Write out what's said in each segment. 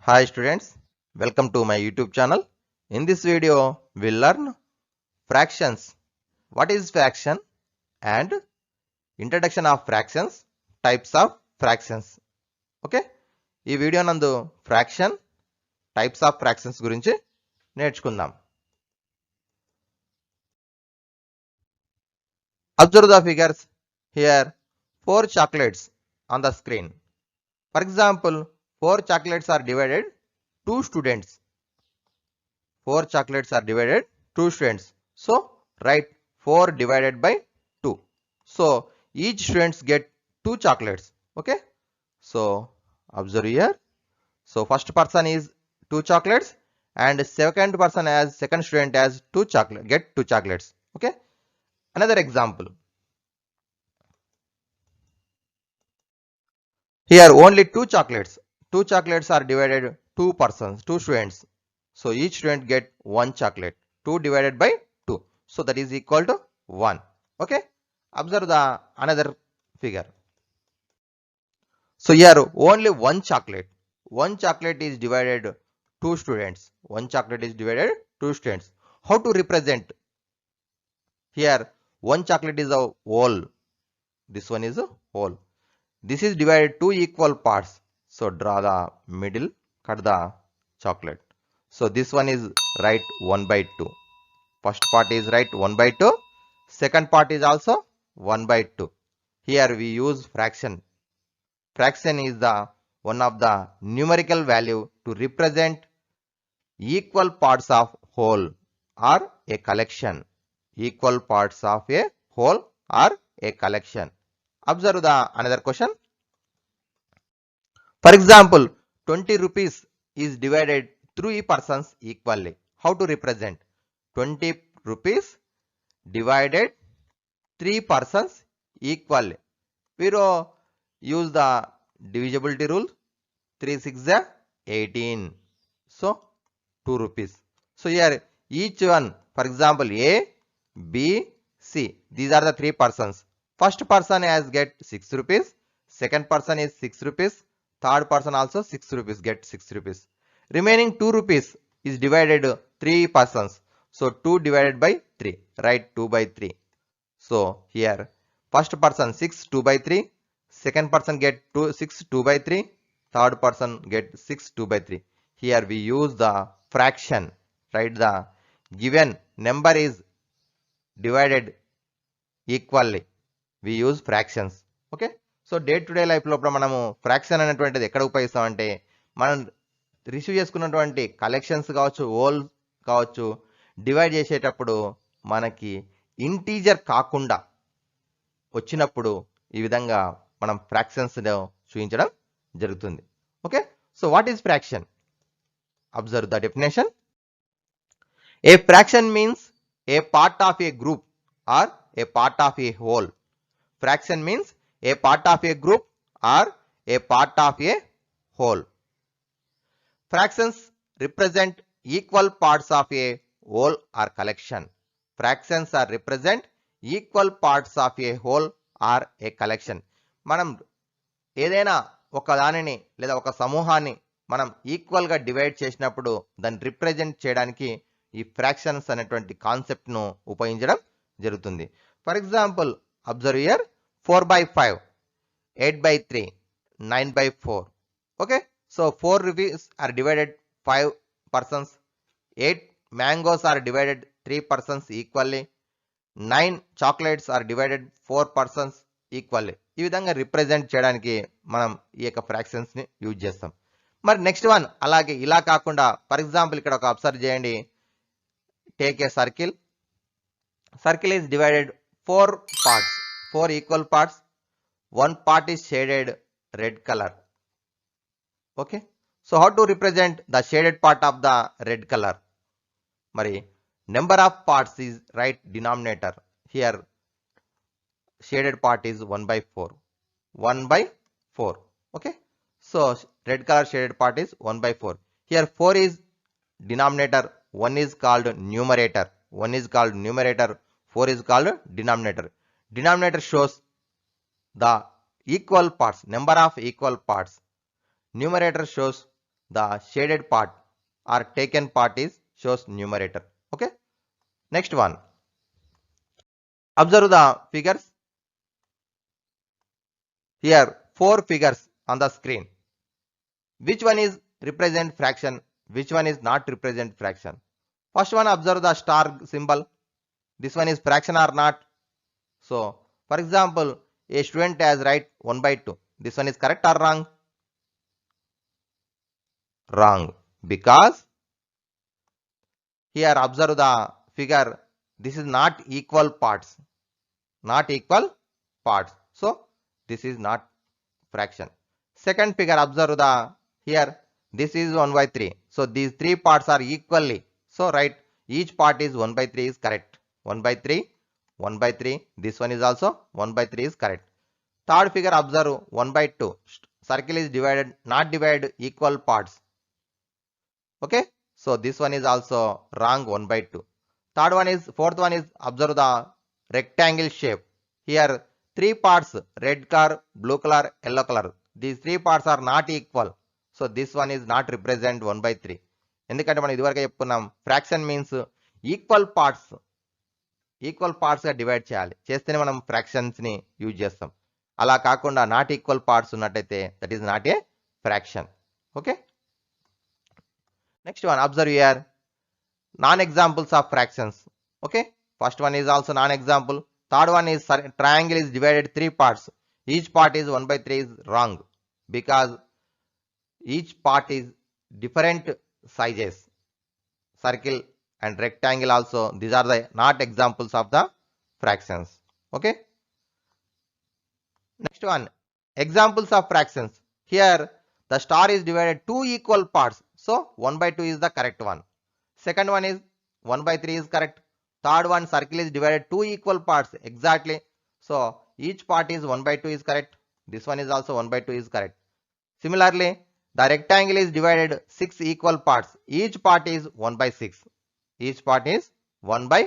Hi students, welcome to my YouTube channel. In this video, we'll learn fractions. What is fraction and introduction of fractions, types of fractions. Okay, ఈ video నందు fraction, types of fractions గురించి నేర్చుకుందాం. Observe the figures here. 4 chocolates on the screen. For example, 4 chocolates are divided 2 students. 4 chocolates are divided 2 students. So write 4 divided by 2. So each students get 2 chocolates. Okay. So observe here. So first person is 2 chocolates and second person as second student has 2 chocolate get 2 chocolates. Okay. Another example. Here only 2 chocolates. 2 chocolates are divided 2 persons, 2 students. So each student get 1 chocolate. 2 divided by 2. So that is equal to 1. Okay. Observe the another figure. So here only 1 chocolate. 1 chocolate is divided 2 students. 1 chocolate is divided 2 students. How to represent? Here 1 chocolate is a whole. This one is a whole. This is divided 2 equal parts. So draw the middle, cut the chocolate. So this one is write 1 by 2. First part is write 1 by 2. Second part is also 1 by 2. Here we use fraction. Fraction is the one of the numerical value to represent equal parts of whole or a collection. Equal parts of a whole or a collection. Observe the another question. For example, 20 rupees is divided 3 persons equally. How to represent? 20 rupees divided 3 persons equally. We will use the divisibility rule. 3 6 18. So 2 rupees. So here each one, for example, A, B, C. These are the 3 persons. First person has get 6 rupees. Second person is 6 rupees. Third person also 6 rupees get 6 rupees. Remaining 2 rupees is divided 3 persons. So 2 divided by 3. Write 2 by 3. So here first person 6 2 by 3. Second person get 6 2 by 3. Third person get 6 2 by 3. Here we use the fraction. Write the given number is divided equally. We use fractions. Okay. So day to day life లోపల మనము fraction అనేటువంటిది ఎక్కడ ఉపయోగిస్తామంటే మనం receive చేసుకున్నటువంటి collections కావచ్చు, whole కావచ్చు, divide చేసేటప్పుడు మనకి ఇంటీజర్ కాకుండా వచ్చినప్పుడు ఈ విధంగా మనం ఫ్రాక్షన్స్ చూపించడం జరుగుతుంది. Okay. So what is fraction? Observe the definition. A fraction means a part of a group or a part of a whole. Fraction means a part of a group or a part of a whole. Fractions represent equal parts of a whole or collection. Fractions are represent equal parts of a whole or a collection. మనం ఏదైనా ఒక దానిని లేదా ఒక సమూహాన్ని మనం equal గా divide చేసినప్పుడు దాన్ని రిప్రజెంట్ చేయడానికి ఈ ఫ్రాక్షన్స్ అనేటువంటి కాన్సెప్ట్ ను ఉపయోగించడం జరుగుతుంది. For example, observe here 4 by 5, 8 by 3, 9 by 4. Okay. So 4 rupees are divided 5 persons. 8 mangoes are divided 3 persons equally. 9 chocolates are divided 4 persons equally. ఈ విధంగా రిప్రజెంట్ చేయడానికి మనం ఈ యొక్క ఫ్రాక్షన్స్ ని యూజ్ చేస్తాం. మరి నెక్స్ట్ వన్ అలాగే ఇలా కాకుండా ఫర్ ఎగ్జాంపుల్ ఇక్కడ ఒక అబ్జర్వ్ చేయండి. Take a circle. Circle is divided 4 parts, 4 equal parts. One part is shaded red color. Okay. So how to represent the shaded part of the red color? Mari number of parts is right denominator. Here shaded part is 1 by 4. 1 by 4. Okay. So red color shaded part is 1 by 4. Here 4 is denominator. 1 is called numerator. 1 is called numerator. 4 is called denominator. Denominator shows the equal parts, number of equal parts. Numerator shows the shaded part or taken part is shows numerator. Okay. Next one. Observe the figures. Here 4 figures on the screen. Which one is represent fraction? Which one is not represent fraction? First one, observe the star symbol. This one is fraction or not? So, for example, a student has write 1 by 2. This one is correct or wrong? Wrong. Because here observe the figure. This is not equal parts. Not equal parts. So, this is not fraction. Second figure, observe the here. This is 1 by 3. So, these 3 parts are equally. So, right. Each part is 1 by 3 is correct. 1 by 3. 1 by 3. This one is also 1 by 3 is correct. Third figure, observe 1 by 2. Circle is divided, not divided equal parts. Okay. So this one is also wrong, 1 by 2. Fourth one is observe the rectangle shape. Here 3 parts, red color, blue color, yellow color. These 3 parts are not equal. So this one is not represent 1 by 3. ఎందుకంటే మనం ఇదివరకు చెప్పుకున్నాం fraction means equal parts గా divide చేయాలి, చేస్తేనే మనం fractions ని use చేస్తాం. అలా కాకుండా నాట్ ఈక్వల్ పార్ట్స్ ఉన్నట్టయితే that is not a fraction. Okay. Next one, observe here non examples of fractions. Okay. First one is also non example. Third one is triangle is divided 3 parts. Each part is 1 by 3 is wrong because each part is different sizes. Circle and rectangle also, these are the not examples of the fractions. Okay. Next one, examples of fractions. Here the star is divided 2 equal parts. So 1 by 2 is the correct one. Second one is 1 by 3 is correct. Third one, circle is divided 2 equal parts. Exactly. So each part is 1 by 2 is correct. This one is also 1 by 2 is correct. Similarly, the rectangle is divided 6 equal parts. Each part is 1 by 6. Each part is 1 by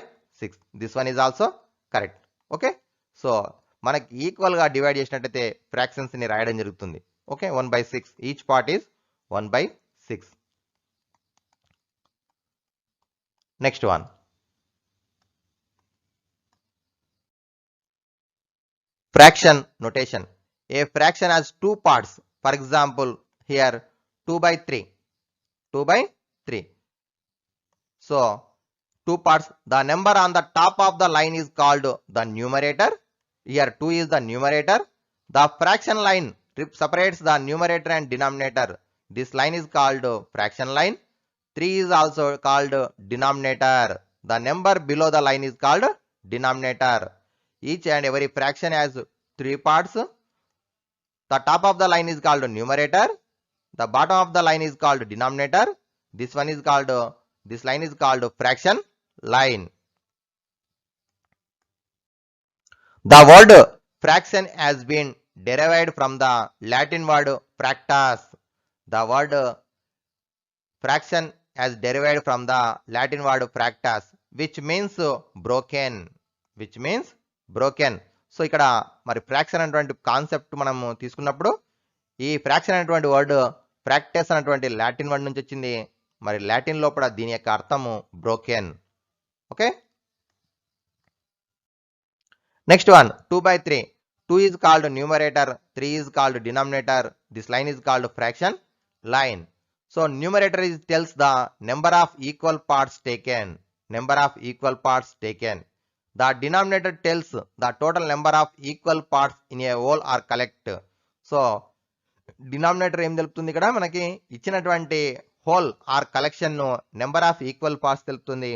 6. This one is also correct. Okay. So మనకి equal గా divide చేసినట్టయితే fractions ని రాయడం జరుగుతుంది. Okay. 1 by 6. Each part is 1 by 6. Next one, fraction notation. A fraction has 2 parts. For example, here 2 by 3. 2 by 3. So 2 parts. The number on the top of the line is called the numerator. Here 2 is the numerator. The fraction line separates the numerator and denominator. This line is called fraction line. 3 is also called denominator. The number below the line is called denominator. Each and every fraction has 3 parts. The top of the line is called numerator. The bottom of the line is called denominator. This line is called fraction line. The word fraction has been derived from the Latin word fractas. The word fraction has derived from the Latin word fractas, which means broken. Which means broken. So ఇక్కడ మరి fraction అనేటువంటి concept మనము తీసుకున్నప్పుడు ఈ fraction అనేటువంటి word ఫ్రాక్టస్ అనేటువంటి Latin word నుంచి వచ్చింది. మరి లాటిన్ లోపల దీని యొక్క అర్థము broken. Okay. Next one, 2 by 3. 2 is called numerator, 3 is called denominator. This line is called fraction line. So numerator tells the number of equal parts taken. Number of equal parts taken. The denominator tells the total number of equal parts in a whole or collect. So denominator ఏం తెలుపుతుంది, ఇక్కడ మనకి ఇచ్చినటువంటి whole or collection ను number of equal parts తెలుపుతుంది.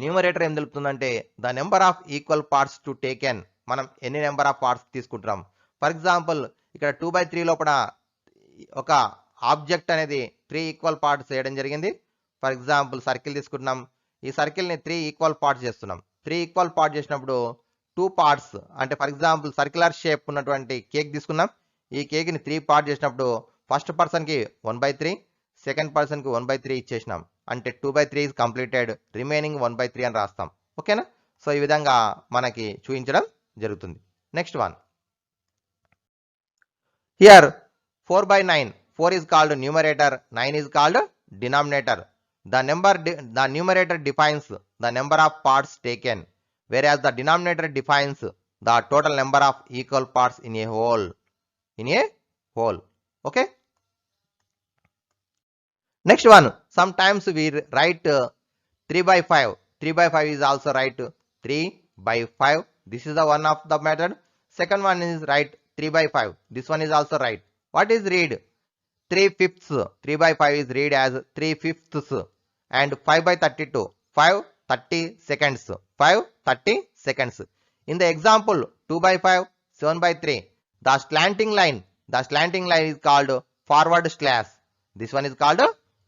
Numerator ఏం తెలుపుతుందంటే the number of equal parts to taken. మనం ఎన్ని నెంబర్ ఆఫ్ పార్ట్స్ తీసుకుంటున్నాం. ఫర్ ఎగ్జాంపుల్ ఇక్కడ 2 by 3 లోపల ఒక ఆబ్జెక్ట్ అనేది 3 ఈక్వల్ పార్ట్స్ చేయడం జరిగింది. ఫర్ ఎగ్జాంపుల్ సర్కిల్ తీసుకుంటున్నాం. ఈ సర్కిల్ ని 3 ఈక్వల్ పార్ట్స్ చేస్తున్నాం. 3 ఈక్వల్ పార్ట్ చేసినప్పుడు 2 parts అంటే ఫర్ ఎగ్జాంపుల్ సర్క్యులర్ షేప్ ఉన్నటువంటి కేక్ తీసుకున్నాం. ఈ కేక్ ని 3 పార్ట్ చేసినప్పుడు ఫస్ట్ పర్సన్ కి 1 by 3, సెకండ్ పర్సన్ కి 1 by 3 ఇచ్చేసినాం. అంటే 2 by 3 is completed, remaining 1 by 3 అని రాస్తాం. ఓకేనా. సో ఈ విధంగా మనకి చూపించడం జరుగుతుంది. Next one, here 4 by 9. 4 is called numerator, 9 is called denominator. The numerator defines the number of parts taken, whereas the denominator defines the total number of equal parts in a whole. Okay. Next one, sometimes we write 3 by 5. 3 by 5 is also write 3 by 5. This is the one of the method. Second one is write 3 by 5. This one is also right. What is read? 3/5. 3 by 5 is read as 3/5. And 5 by 32. 5 30 seconds. 5 30 seconds. In the example 2 by 5, 7 by 3. The slanting line is called forward slash. This one is called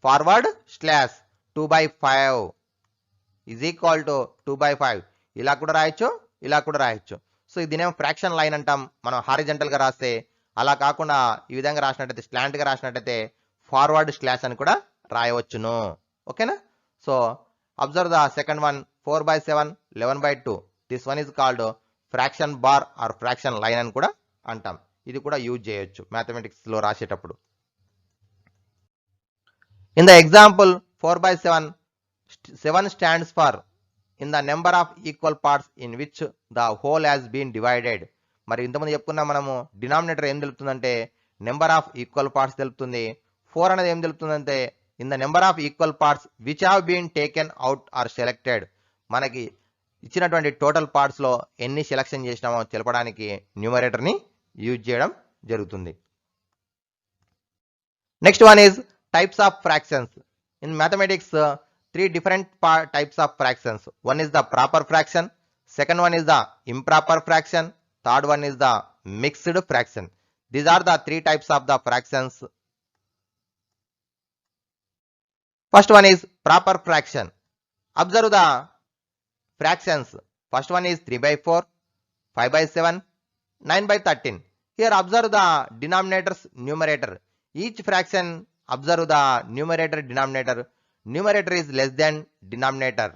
forward slash. 2 by 5 is equal to 2 by 5. ఇలా కూడా రాయొచ్చు. So దీనేమో fraction line అంటాం. మనం horizontal గా రాస్తే, అలా కాకుండా ఈ విధంగా రాసినట్టయితే, స్లాంట్ గా రాసినట్టయితే ఫార్వర్డ్ స్లాష్ అని కూడా రాయవచ్చును. ఓకేనా? So observe the second one, 4 by 7, 11 by 2. This one is called fraction bar or fraction line అని కూడా అంటాం. ఇది కూడా యూజ్ చేయొచ్చు మ్యాథమెటిక్స్ లో రాసేటప్పుడు. In the example 4 by 7, 7 stands for in the number of equal parts in which the whole has been divided. మరి ఇంతకుముందు చెప్పుకున్నా మనము డినామినేటర్ ఏం తెలుపుతుందంటే నెంబర్ ఆఫ్ ఈక్వల్ పార్ట్స్ తెలుపుతుంది. 4 అనేది ఏం తెలుపుతుందంటే in the number of equal parts which have been taken out or selected. మనకి ఇచ్చినటువంటి టోటల్ పార్ట్స్ లో ఎన్ని సెలెక్షన్ చేసినామో తెలపడానికి న్యూమరేటర్ ని యూజ్ చేయడం జరుగుతుంది. Next one is types of fractions. In mathematics, 3 different types of fractions. One is the proper fraction, second one is the improper fraction, third one is the mixed fraction. These are the 3 types of the fractions. First one is proper fraction. Observe the fractions. First one is 3 by 4, 5 by 7, 9 by 13. Here observe the denominators, numerator. Each fraction, observe the numerator, denominator. Numerator is less than denominator.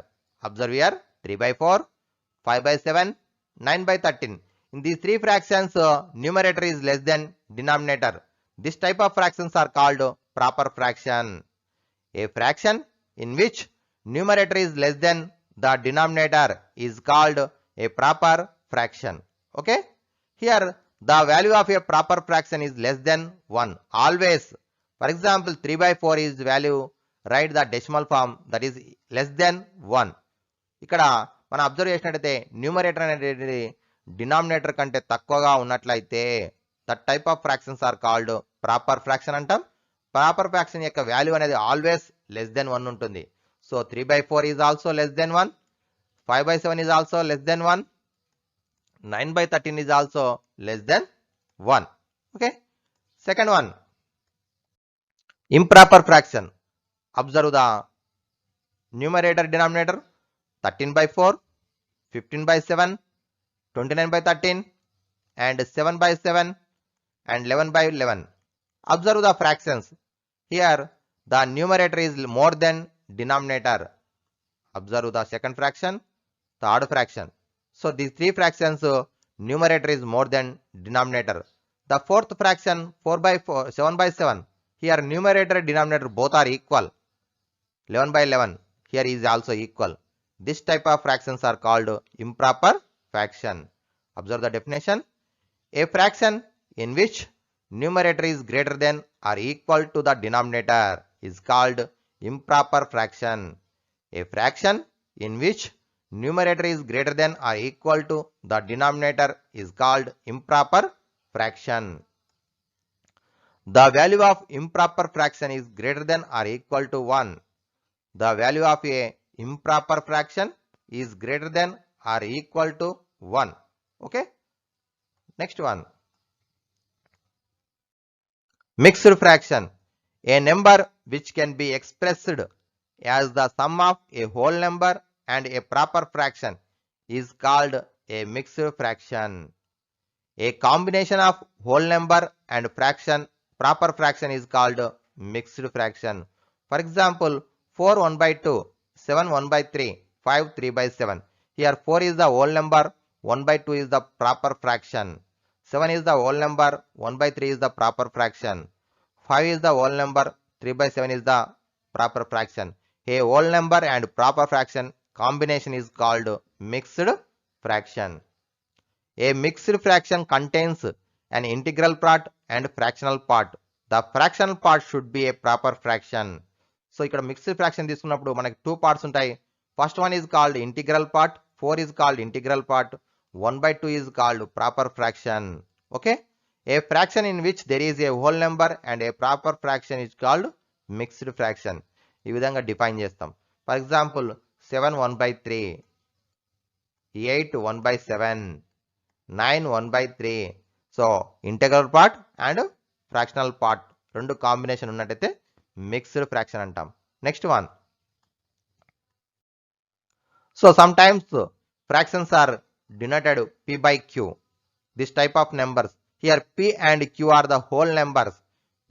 Observe here 3 by 4, 5 by 7, 9 by 13. In these 3 fractions, numerator is less than denominator. This type of fractions are called proper fraction. A fraction in which numerator is less than the denominator is called a proper fraction. Okay. Here the value of a proper fraction is less than 1. Always. For example, 3 by 4 is value, write the decimal form, that is less than 1. ఇక్కడ మనం observe చేసినట్టయితే numerator అనేది denominator కంటే తక్కువగా ఉన్నట్లయితే that type of fractions are called proper fraction అంటాం. Proper fraction యొక్క value అనేది ఆల్వేస్ లెస్ దెన్ 1 ఉంటుంది. So 3 by 4 is also less than 1, 5 by 7 is also less than 1, 9 by 13 is also less than 1. Okay. Second one, improper fraction. Observe the numerator, denominator. 13 by 4, 15 by 7, 29 by 13, and 7 by 7, and 11 by 11. Observe the fractions. Here the numerator is more than denominator. Observe the second fraction, third fraction. So these 3 fractions, numerator is more than denominator. The fourth fraction, 4 by 4, 7 by 7. Here numerator, denominator both are equal. 11 by 11. Here is also equal. This type of fractions are called improper fraction. Observe the definition. A fraction in which numerator is greater than or equal to the denominator is called improper fraction. A fraction in which numerator is greater than or equal to the denominator is called improper fraction. The value of improper fraction is greater than or equal to 1. The value of a improper fraction is greater than or equal to 1. Okay. Next one, mixed fraction. A number which can be expressed as the sum of a whole number and a proper fraction is called a mixed fraction. A combination of whole number and fraction, proper fraction, is called mixed fraction. For example, 4 1 by 2, 7 1 by 3, 5 3 by 7. Here 4 is the whole number, 1 by 2 is the proper fraction. 7 is the whole number, 1 by 3 is the proper fraction. 5 is the whole number, 3 by 7 is the proper fraction. A whole number and proper fraction combination is called mixed fraction. A mixed fraction contains an integral part and fractional part. The fractional part should be a proper fraction. So ఇక్కడ mixed fraction తీసుకున్నప్పుడు మనకి two parts ఉంటాయి. First one is called integral part, 4 is called integral part, 1/2 is called proper fraction. Okay, A fraction in which there is a whole number and a proper fraction is called mixed fraction. ఈ విధంగా define చేస్తాం. For example 7 1/3, 8 1/7, 9 1/3. So integral part and fractional part రెండు combination ఉన్నట్టయితే mixed fraction అంటాం. Next one. So sometimes fractions are denoted p by q. This type of numbers, here p and q are the whole numbers.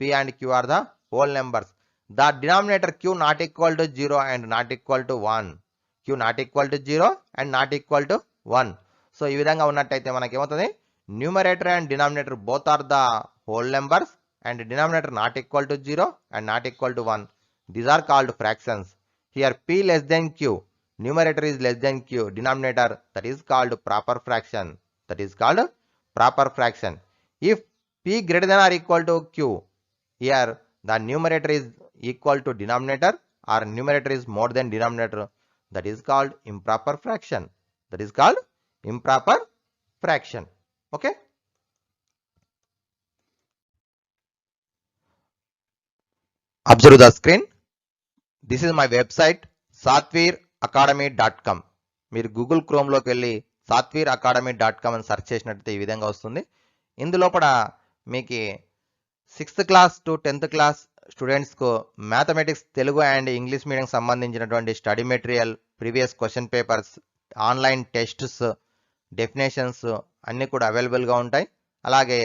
P and q are the whole numbers. The denominator q not equal to 0 and not equal to 1. q not equal to 0 and not equal to 1. So ఈ విధంగా ఉన్నట్టయితే మనకి ఏమవుతుంది, numerator and denominator both are the whole numbers and denominator not equal to 0 and not equal to 1. These are called fractions. Here p less than q, numerator is less than q, denominator, that is called proper fraction. That is called proper fraction. If p greater than or equal to q, here the numerator is equal to denominator or numerator is more than denominator, that is called improper fraction. That is called improper fraction. Okay. Observe the screen. This is my website, sathviracademy.com. మీరు Google క్రోమ్లోకి వెళ్ళి sathviracademy.com అని search చేసినట్లయితే ఈ విధంగా వస్తుంది. ఇందులోపల మీకు 6th class to 10th class స్టూడెంట్స్కు mathematics, Telugu and English medium సంబంధించినటువంటి study material, previous question papers, online tests, definitions అన్నీ కూడా అవైలబుల్గా ఉంటాయి. అలాగే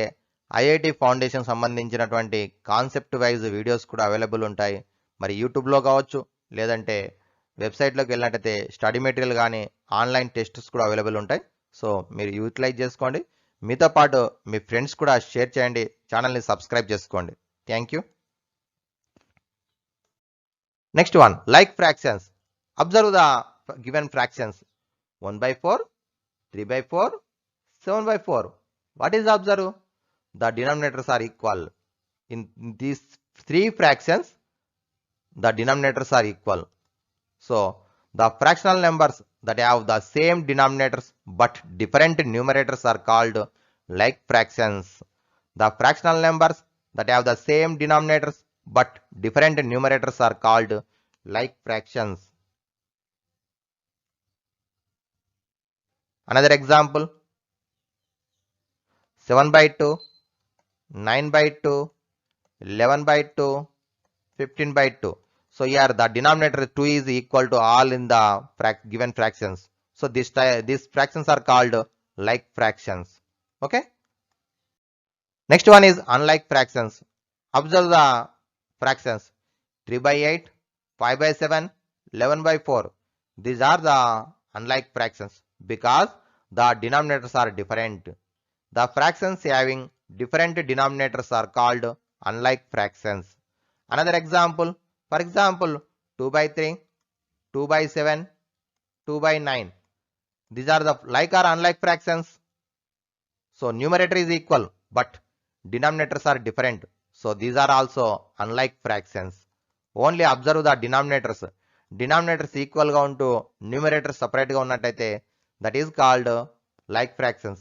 ఐఐటి ఫౌండేషన్ సంబంధించినటువంటి కాన్సెప్ట్ వైజ్ వీడియోస్ కూడా అవైలబుల్ ఉంటాయి. మరి యూట్యూబ్లో కావచ్చు, లేదంటే వెబ్సైట్లోకి వెళ్ళినట్టయితే స్టడీ మెటీరియల్ కానీ ఆన్లైన్ టెస్ట్స్ కూడా అవైలబుల్ ఉంటాయి. సో మీరు యూటిలైజ్ చేసుకోండి. మీతో పాటు మీ ఫ్రెండ్స్ కూడా షేర్ చేయండి. ఛానల్ని సబ్స్క్రైబ్ చేసుకోండి. Thank you. Next one, like fractions. Observe the given fractions 1/4, 3/4, 7/4. What is observe? The denominators are equal. In these three fractions, the denominators are equal. So the fractional numbers that have the same denominators but different numerators are called like fractions. The fractional numbers that have the same denominators but different numerators are called like fractions. Another example, 7/2, 9/2, 11/2, 15/2. So here the denominator 2 is equal to all in the given fractions. So these fractions are called like fractions. Okay. Next one is unlike fractions. Observe the fractions 3/8, 5/7, 11/4. These are the unlike fractions because the denominators are different. The fractions having different denominators are called unlike fractions. Another example, for example 2/3, 2/7, 2/9. These are the like or unlike fractions. So numerator is equal but denominators are different. So these are also unlike fractions. Only observe the denominators. Denominators equal గా ఉంటూ numerators separate గా ఉన్నట్టయితే that is called like fractions.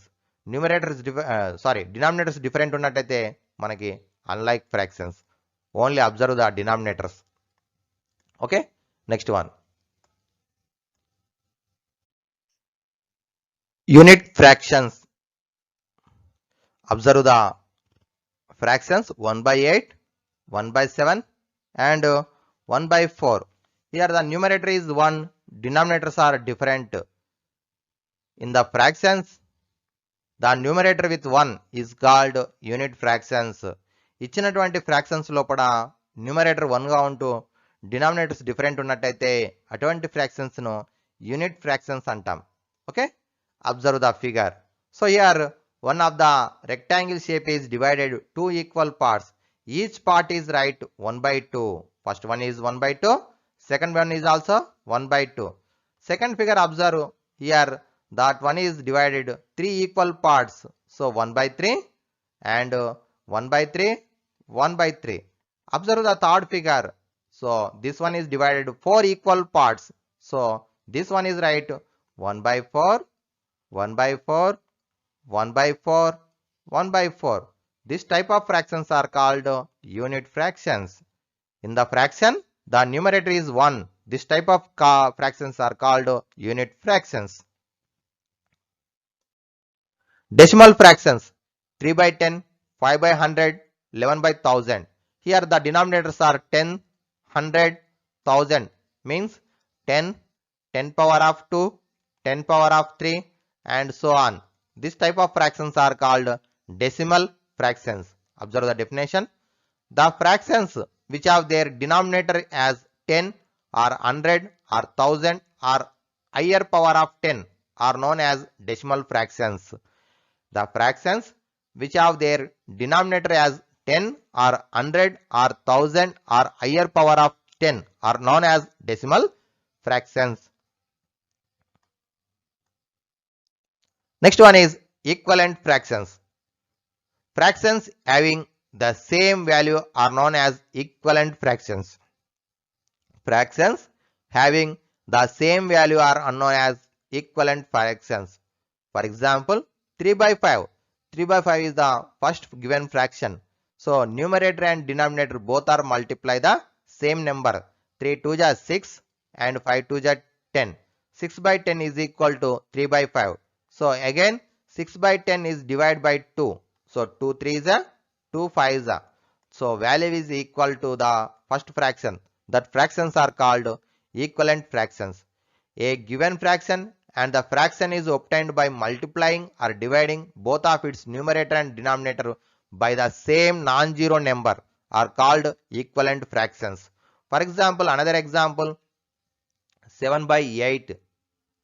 denominators different ఉన్నట్టయితే మనకి unlike fractions. Only observe the denominators. Okay. Next one, unit fractions. Observe the fractions 1/8, 1/7 and 1/4. Here the numerator is 1, denominators are different. In the fractions, the numerator with 1 is called unit fractions. ఇచ్చినటువంటి fractions లోపల numerator 1 గా ఉంటూ denominators different ఉన్నట్టయితే అటువంటి fractions ను unit fractions అంటాం. Okay. Observe the figure. So here one of the rectangle shape is divided two equal parts. each part is right 1 by 2. First one is 1 by 2. Second one is also 1 by 2. Second figure, observe here that one is divided 3 equal parts. So 1 by 3 and 1 by 3, 1 by 3. Observe the third figure. So this one is divided 4 equal parts. So this one is right 1 by 4, 1 by 4, 1 by 4, 1 by 4. This type of fractions are called unit fractions. In the fraction, the numerator is 1. This type of fractions are called unit fractions. Decimal fractions 3 by 10, 5 by 100, 11 by 1000. Here the denominators are 10, 100, 1000 means 10, 10 power of 2, 10 power of 3 and so on. This type of fractions are called decimal fractions. Observe the definition. The fractions which have their denominator as 10 or 100 or 1000 or higher power of 10 are known as decimal fractions. The fractions which have their denominator as 10 or 100 or 1000 or higher power of 10 are known as decimal fractions. Next one is equivalent fractions. Fractions having the same value are known as equivalent fractions. Fractions having the same value are known as equivalent fractions. For example, 3 by 5. 3 by 5 is the first given fraction. So numerator and denominator both are multiply the same number. 3 2 is 6 and 5 2 is 10. 6 by 10 is equal to 3 by 5. So again 6 by 10 is divided by 2. So 2 3 is a 2 5 is a. So value is equal to the first fraction. That fractions are called equivalent fractions. A given fraction and the fraction is obtained by multiplying or dividing both of its numerator and denominator by the same non-zero number are called equivalent fractions. For example, another example, 7 by 8,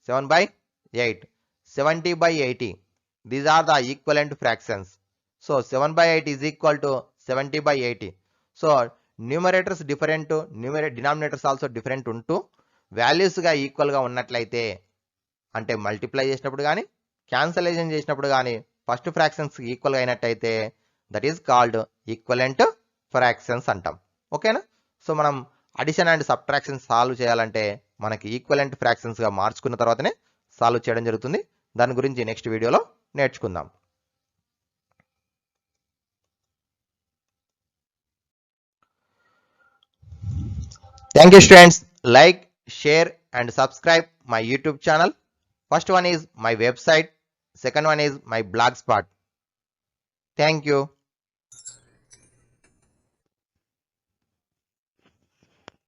7 by 8, 70 by 80. These are the equivalent fractions. So 7 by 8 is equal to 70 by 80. So numerators different, denominators also different unto values గా equal గా ఉన్నట్లయితే అంటే multiply చేసినప్పుడు కానీ cancellation చేసినప్పుడు కానీ first fractions equal గా అయినట్టయితే that is called equivalent fractions అంటాం. ఓకేనా? సో మనం అడిషన్ అండ్ సబ్ట్రాక్షన్ సాల్వ్ చేయాలంటే మనకి ఈక్వలెంట్ ఫ్రాక్షన్స్ గా మార్చుకున్న తర్వాతనే సాల్వ్ చేయడం జరుగుతుంది. దాని గురించి నెక్స్ట్ వీడియోలో నేర్చుకుందాం. Thank you students. Like, share and subscribe my YouTube channel. First one is my website. Second one is my blogspot. Thank you.